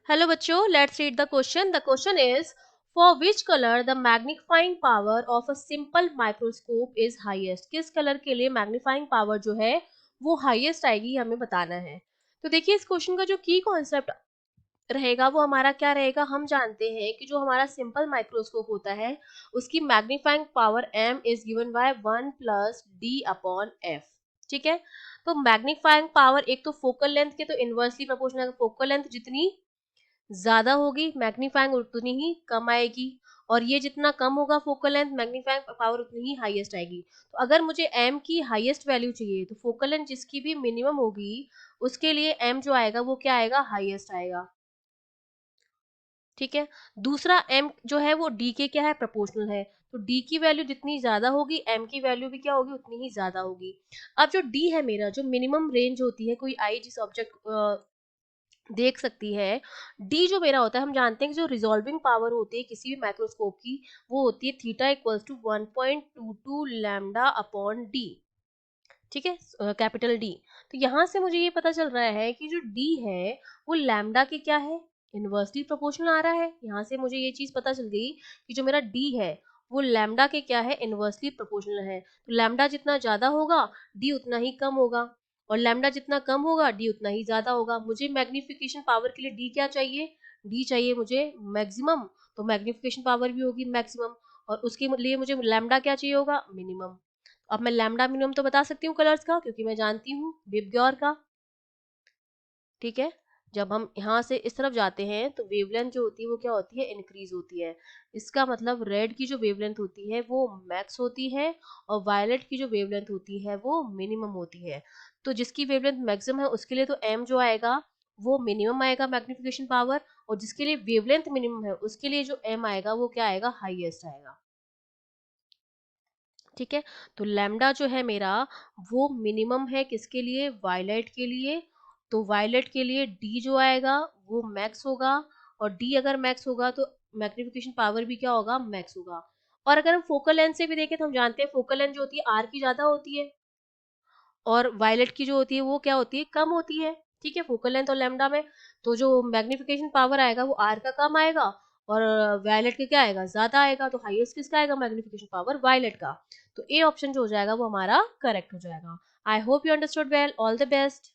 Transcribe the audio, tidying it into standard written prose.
Hello बच्चों, let's read the question. The question is for which colour the magnifying power of a simple microscope is highest. किस colour के लिए magnifying power जो है वो highest आएगी, हमें बताना है. तो देखिए, इस क्वेश्चन का जो की कॉन्सेप्ट रहेगा वो हमारा क्या रहेगा. हम जानते हैं कि जो हमारा सिंपल माइक्रोस्कोप होता है उसकी magnifying power m is given by 1 plus D upon F. ठीक है, तो मैग्नीफाइंग पावर एक तो फोकल लेंथ के तो इनवर्सली प्रोपोर्शनल है. फोकल लेंथ जितनी ज्यादा होगी मैग्नीफाइंग उतनी ही कम आएगी, और ये जितना कम होगा फोकल लेंथ मैग्नीफाइंग पावर उतनी ही हाईएस्ट आएगी. तो अगर मुझे m की हाईएस्ट वैल्यू चाहिए तो फोकल लेंथ जिसकी भी मिनिमम होगी उसके लिए m जो आएगा वो क्या आएगा, हाईएस्ट आएगा. ठीक है, दूसरा m जो है वो d के क्या है, प्रोपोर्शनल है. तो d की वैल्यू जितनी ज्यादा होगी m की वैल्यू भी क्या होगी, उतनी ही ज्यादा होगी. अब जो d है मेरा, जो मिनिमम रेंज होती है, कोई आई जिस ऑब्जेक्ट देख सकती है, डी जो मेरा होता है, हम जानते हैं कि जो रिजॉल्विंग पावर होती है किसी भी माइक्रोस्कोप की वो होती है theta equals to 1.22 lambda upon D. ठीक है, कैपिटल डी. तो यहाँ से मुझे ये पता चल रहा है कि जो डी है वो लैम्डा के क्या है, इनवर्सली प्रोपोर्शनल आ रहा है. यहाँ से मुझे ये चीज पता चल गई कि जो मेरा डी है वो लैम्डा के क्या है, इनवर्सली प्रोपोर्शनल है. तो लैम्डा जितना ज्यादा होगा डी उतना ही कम होगा, और लैम्डा जितना कम होगा डी उतना ही ज्यादा होगा. मुझे मैग्निफिकेशन पावर के लिए डी क्या चाहिए, डी चाहिए मुझे मैक्सिमम. तो मैग्निफिकेशन पावर भी होगी मैक्सिमम, और उसके लिए मुझे लैम्डा क्या चाहिए होगा, मिनिमम. अब मैं लैम्डा मिनिमम तो बता सकती हूँ कलर्स का, क्योंकि मैं जानती हूँ विबग्योर का. ठीक है, जब हम यहाँ से इस तरफ जाते हैं तो वेवलेंथ जो होती है वो क्या होती है, इंक्रीज होती है. इसका मतलब रेड की जो वेवलेंथ होती है वो मैक्स होती है, और वायलेट की जो वेवलेंथ होती है वो मिनिमम होती है. तो जिसकी वेवलेंथ मैक्सिमम है उसके लिए तो m जो आएगा वो मिनिमम आएगा मैग्निफिकेशन पावर, और जिसके लिए वेवलेंथ मिनिमम है उसके लिए जो m आएगा वो क्या आएगा, हाईएस्ट आएगा. ठीक है, तो लैम्डा जो है मेरा वो मिनिमम है किसके लिए, वायलेट के लिए. तो वायलेट के लिए डी जो आएगा वो मैक्स होगा, और डी अगर मैक्स होगा तो मैग्निफिकेशन पावर भी क्या होगा, मैक्स होगा. और अगर हम फोकल लेंथ से भी देखें तो हम जानते हैं फोकल लेंथ जो होती है आर की ज्यादा होती है, और वायलेट की जो होती है वो क्या होती है, कम होती है. ठीक है, फोकल लेंथ और लैम्डा में तो जो मैग्निफिकेशन पावर आएगा वो आर का कम आएगा, और वायलेट का क्या आएगा, ज्यादा आएगा. तो हाईएस्ट किसका आएगा, मैग्निफिकेशन पावर वायलेट का. तो ए ऑप्शन जो हो जाएगा वो हमारा करेक्ट हो जाएगा. I hope you understood well. All the best.